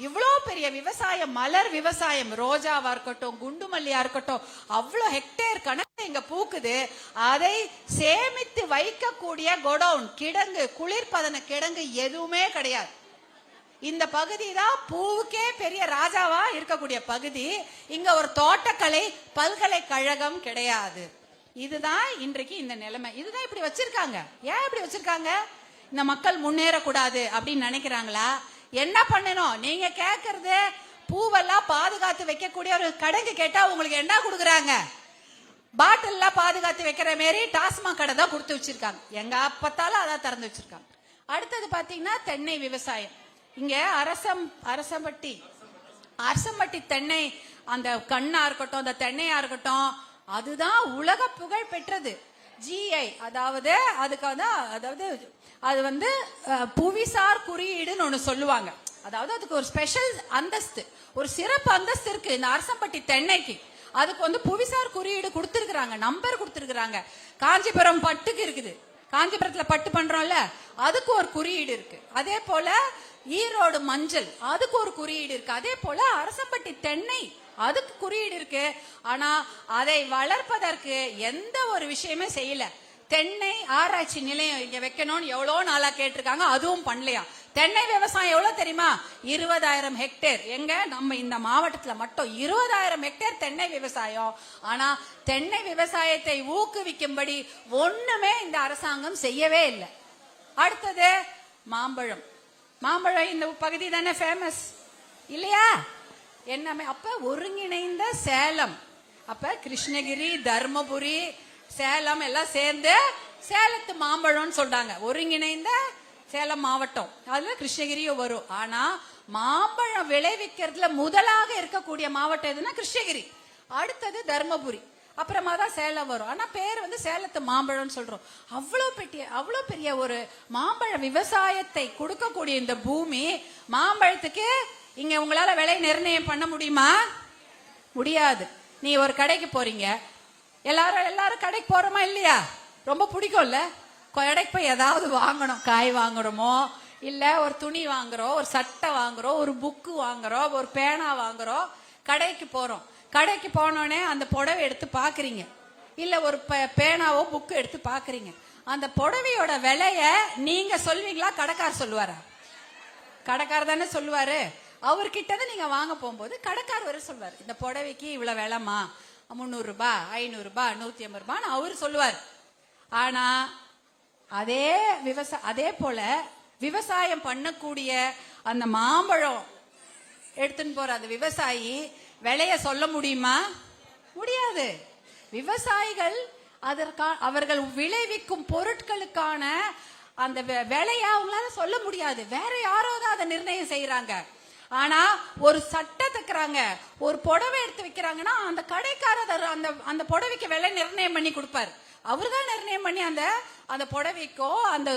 இவ்வளோ பெரிய விவசாயம், மலர் விவசாயம், ரோஜாவா இருக்கட்டும், குண்டுமல்லியா இருக்கட்டும், அவ்வளோ ஹெக்டேர் கணக்கு இங்க பூக்குது. அதை சேமித்து வைக்கக்கூடிய கோடவுன், கிடங்கு, குளிர்பதன கிடங்கு எதுவுமே கிடையாது. இந்த பகுதி தான் பூவுக்கே பெரிய ராஜாவா இருக்கக்கூடிய பகுதி. இங்க ஒரு தோட்டக்கலை பல்கலைக்கழகம் கிடையாது. இதுதான் இன்றைக்கு இந்த நிலைமை. இதுதான் இப்படி வச்சிருக்காங்க. ஏன் இப்படி வச்சிருக்காங்க? இந்த மக்கள் முன்னேறக்கூடாது அப்படின்னு நினைக்கிறாங்களா? என்ன பண்ணணும்? நீங்க கேட்கறது பூவெல்லாம் பாதுகாத்து வைக்கக்கூடிய ஒரு கடைக்கு கேட்டா உங்களுக்கு என்ன கொடுக்குறாங்க? பாட்டில் பாதுகாத்து வைக்கிற மாரி டாஸ்மாக் கடை தான் கொடுத்து வச்சிருக்காங்க. எங்க அப்பத்தாலும் அதான் திறந்து வச்சிருக்காங்க. அடுத்தது பாத்தீங்கன்னா தென்னை விவசாயம். இங்க அரசம்பட்டி தென்னை, அந்த கண்ணா இருக்கட்டும், அந்த தென்னையா இருக்கட்டும், அதுதான் உலக புகழ் பெற்றது. ஜிஐ, அதாவது அது வந்து புவிசார் குறியீடுன்னு ஒண்ணு சொல்லுவாங்க. அதாவது அதுக்கு ஒரு ஸ்பெஷல் அந்தஸ்து, ஒரு சிறப்பு அந்தஸ்து இருக்கு இந்த அரசம்பட்டி தென்னைக்கு. அதுக்கு வந்து புவிசார் குறியீடு கொடுத்திருக்கிறாங்க, நம்பர் கொடுத்திருக்கிறாங்க. காஞ்சிபுரம் பட்டுக்கு இருக்குது, காஞ்சிபுரத்துல பட்டு பண்றோம்ல, அதுக்கு ஒரு குறியீடு இருக்கு. அதே போல ஈரோடு மஞ்சள், அதுக்கு ஒரு குறியீடு இருக்கு. அதே போல அரசம்பட்டி தென்னை, அதுக்கு குறியீடு இருக்கு. ஆனா அதை வளர்ப்பதற்கு எந்த ஒரு விஷயமே செய்யல. தென்னை ஆராய்ச்சி நிலையம் இங்க வைக்கணும்னு எவ்வளவு நாளா கேட்டிருக்காங்க, அதுவும் பண்ணலையா. தென்னை விவசாயம் எவ்வளவு தெரியுமா? 20,000 ஹெக்டேர். எங்க நம்ம இந்த மாவட்டத்துல மட்டும் 20,000 ஹெக்டேர் தென்னை விவசாயம். ஆனா தென்னை விவசாயத்தை ஊக்குவிக்கும்படி ஒண்ணுமே இந்த அரசாங்கம் செய்யவே இல்லை. அடுத்தது மாம்பழம். மாம்பழம் இந்த பகுதி தானே ஃபேமஸ் இல்லையா? என்னமே அப்ப ஒருங்கிணைந்த சேலம், அப்ப கிருஷ்ணகிரி, தர்மபுரி, சேலம் எல்லாம் சேர்ந்து சேலத்து மாம்பழம்னு சொல்றாங்க. ஒருங்கிணைந்த சேலம் மாவட்டம், அதுல கிருஷ்ணகிரியும் வரும். ஆனா மாம்பழம் விளைவிக்கிறதுல முதலாக இருக்கக்கூடிய மாவட்டம் எதுனா கிருஷ்ணகிரி, அடுத்தது தர்மபுரி, அப்புறமா தான் சேலம் வரும். ஆனா பேர் வந்து சேலத்து மாம்பழம்னு சொல்றோம். அவ்வளவு பெரிய ஒரு மாம்பழ விவசாயத்தை கொடுக்கக்கூடிய இந்த பூமி, மாம்பழத்துக்கு இங்க உங்களால விலை நிர்ணயம் பண்ண முடியுமா? முடியாது. நீ ஒரு கடைக்கு போறீங்க, எல்லாரும் கடைக்கு போறோமா இல்லையா? ரொம்ப பிடிக்கும்ல, கடைக்கு போய் ஏதாவது வாங்கணும், காய் வாங்குறோமோ, இல்ல ஒரு துணி வாங்குறோம், ஒரு சட்டை வாங்குறோம், ஒரு புக்கு வாங்குறோம், ஒரு பேனா வாங்குறோம், கடைக்கு போறோம். கடைக்கு போனோடனே அந்த புடவை எடுத்து பாக்குறீங்க, இல்ல ஒரு பேனாவோ புக்கு எடுத்து பாக்குறீங்க. அந்த புடவையோட விலைய நீங்க சொல்வீங்களா, கடைக்காரர் சொல்லுவாரா? கடைக்காரர் தானே சொல்லுவாரு. அவர்கிட்ட நீங்க வாங்க போகும்போது கடைக்காரர் வரை சொல்வாரு, இந்த புடவைக்கு இவ்வளவு விலைமா, 300 ரூபாய், 500 ரூபாய், 150 ரூபான்னு அவரு சொல்லுவார். ஆனா அதே போல விவசாயம் பண்ணக்கூடிய அந்த மாம்பழம் எடுத்துன்னு போற அந்த விவசாயி விலைய சொல்ல முடியுமா? முடியாது. விவசாயிகள் அவர்கள் விளைவிக்கும் பொருட்களுக்கான அந்த விலைய அவங்களால சொல்ல முடியாது. வேற யாரோ தான் அதை நிர்ணயம் செய்யறாங்க. ஆனா ஒரு சட்டை தைக்கிறாங்க, ஒரு புடவை எடுத்து வைக்கிறாங்கன்னா அந்த கடைக்காரர் அந்த புடவைக்கு விலை நிர்ணயம் பண்ணி கொடுப்பாரு. அவருதான் நிர்ணயம் பண்ணி அந்த புடவைக்கோ, அந்த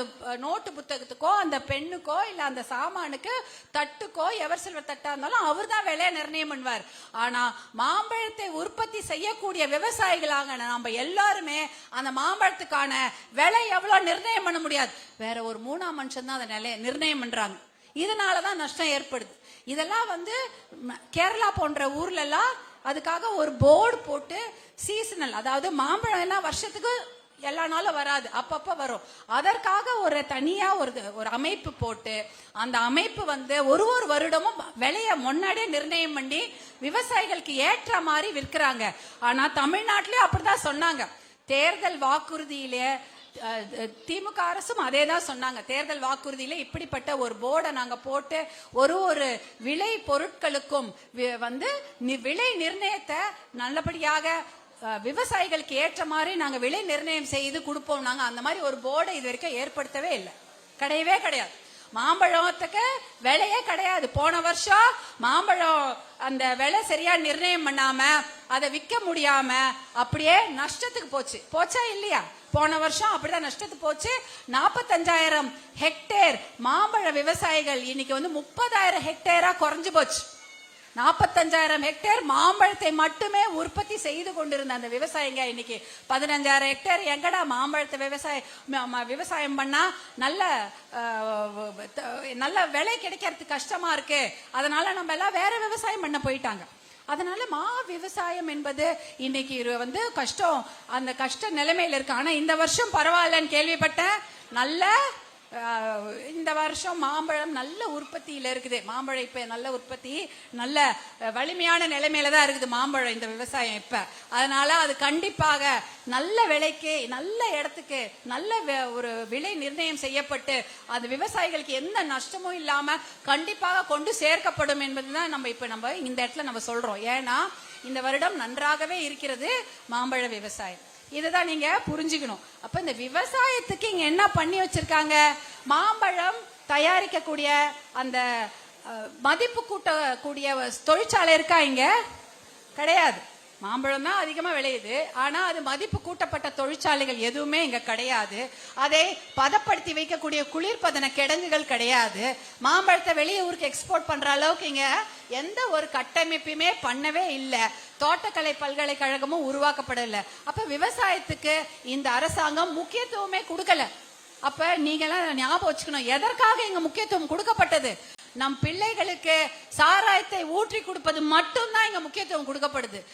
நோட்டு புத்தகத்துக்கோ, அந்த பெண்ணுக்கோ, இல்ல அந்த சாமானுக்கு, தட்டுக்கோ, எவர் சில்வர் தட்டா இருந்தாலும் அவர் தான் விலையை நிர்ணயம் பண்ணுவார். ஆனா மாம்பழத்தை உற்பத்தி செய்யக்கூடிய விவசாயிகளாக நம்ம எல்லாருமே அந்த மாம்பழத்துக்கான விலை எவ்வளவு நிர்ணயம் பண்ண முடியாது. வேற ஒரு 3ஆம் மனுஷன் தான் அதை நிர்ணயம் பண்றாங்க. இதனாலதான் நஷ்டம் ஏற்படுது. இதெல்லாம் வந்து கேரளா போன்ற ஊர்ல எல்லாம் அதுக்காக ஒரு போர்டு போட்டு சீசனல், அதாவது மாம்பழம் எல்லாம் வருஷத்துக்கு எல்லா நாளும் வராது, அப்பப்ப வரும். அதற்காக ஒரு தனியா ஒரு அமைப்பு போட்டு அந்த அமைப்பு வந்து ஒரு வருடமும் விலைய முன்னாடியே நிர்ணயம் பண்ணி விவசாயிகளுக்கு ஏற்ற மாதிரி விற்கிறாங்க. ஆனா தமிழ்நாட்டிலே அப்படிதான் சொன்னாங்க. தேர்தல் வாக்குறுதியிலே திமுக அரசும் அதே தான் சொன்னாங்க. தேர்தல் வாக்குறுதியில இப்படிப்பட்ட ஒரு போர்டை நாங்க போட்டு ஒரு விலை பொருட்களுக்கும் வந்து விலை நிர்ணயத்தை நல்லபடியாக விவசாயிகளுக்கு ஏற்ற மாதிரி நாங்க விலை நிர்ணயம் செய்து கொடுப்போம். நாங்க அந்த மாதிரி ஒரு போர்டை இது வரைக்கும் ஏற்படுத்தவே இல்லை, கிடையவே கிடையாது. மாம்பழத்துக்கு விலையே கிடையாது. போன வருஷம் மாம்பழம் அந்த விலை சரியா நிர்ணயம் பண்ணாம அதை விற்க முடியாம அப்படியே நஷ்டத்துக்கு போச்சா இல்லையா? போன வருஷம் அப்படிதான் நஷ்டத்துக்கு போச்சு. 45,000 ஹெக்டேர் மாம்பழ விவசாயிகள் இன்னைக்கு வந்து 30,000 ஹெக்டேரா குறைஞ்சு போச்சு. 45,000 ஹெக்டேர் மாம்பழத்தை மட்டுமே உற்பத்தி செய்து கொண்டிருந்த அந்த விவசாயிங்க இன்னைக்கு 15,000 ஹெக்டேர் எங்கடா மாம்பழத்தை விவசாயம் பண்ணா நல்ல விலை கிடைக்கிறதுக்கு கஷ்டமா இருக்கு, அதனால நம்ம எல்லாம் வேற விவசாயம் பண்ண போயிட்டாங்க. அதனால விவசாயம் என்பது இன்னைக்கு கஷ்டம், அந்த கஷ்ட நிலைமையில இருக்கு. ஆனா இந்த வருஷம் பரவாயில்லன்னு கேள்விப்பட்டேன். இந்த வருஷம் மாம்பழம் நல்ல உற்பத்தியில இருக்குது. மாம்பழம் இப்ப நல்ல உற்பத்தி, நல்ல வலிமையான நிலைமையில தான் இருக்குது மாம்பழம் இந்த விவசாயம் இப்ப. அதனால அது கண்டிப்பாக நல்ல விலைக்கு, நல்ல இடத்துக்கு, நல்ல ஒரு விலை நிர்ணயம் செய்யப்பட்டு அந்த விவசாயிகளுக்கு எந்த நஷ்டமும் இல்லாம கண்டிப்பாக கொண்டு சேர்க்கப்படும் என்பதுதான் நம்ம இந்த இடத்துல நம்ம சொல்றோம். ஏன்னா இந்த வருடம் நன்றாகவே இருக்கிறது மாம்பழ விவசாயம். இதுதான் நீங்க புரிஞ்சுக்கணும். அப்ப இந்த விவசாயத்துக்கு இங்க என்ன பண்ணி வச்சிருக்காங்க, மாம்பழம் தயாரிக்கக்கூடிய அந்த மதிப்பு கூட்டக்கூடிய தொழிற்சாலை இருக்கா? இங்க கிடையாது. மாம்பழம் தான் அதிகமா விளையுது, ஆனா அது மதிப்பு கூட்டப்பட்ட தொழிற்சாலைகள் எதுவுமே இங்க கிடையாது. அதை பதப்படுத்தி வைக்கக்கூடிய குளிர்பதன கிடங்குகள் கிடையாது. மாம்பழத்தை வெளியூருக்கு எக்ஸ்போர்ட் பண்ற அளவுக்கு இங்க எந்த ஒரு கட்டமைப்புமே பண்ணவே இல்லை. தோட்டக்கலை பல்கலைக்கழகமும் உருவாக்கப்படல. அப்ப விவசாயத்துக்கு இந்த அரசாங்கம் முக்கியத்துவமே கொடுக்கல. அப்ப நீங்க எல்லாம் ஞாபகம் வச்சுக்கணும், எதற்காக இங்க முக்கியத்துவம் கொடுக்கப்பட்டது? நம் பிள்ளைகளுக்கு சாராயத்தை ஊற்றி கொடுப்பது மட்டும்தான் இங்க முக்கியத்துவம் கொடுக்கப்படுது.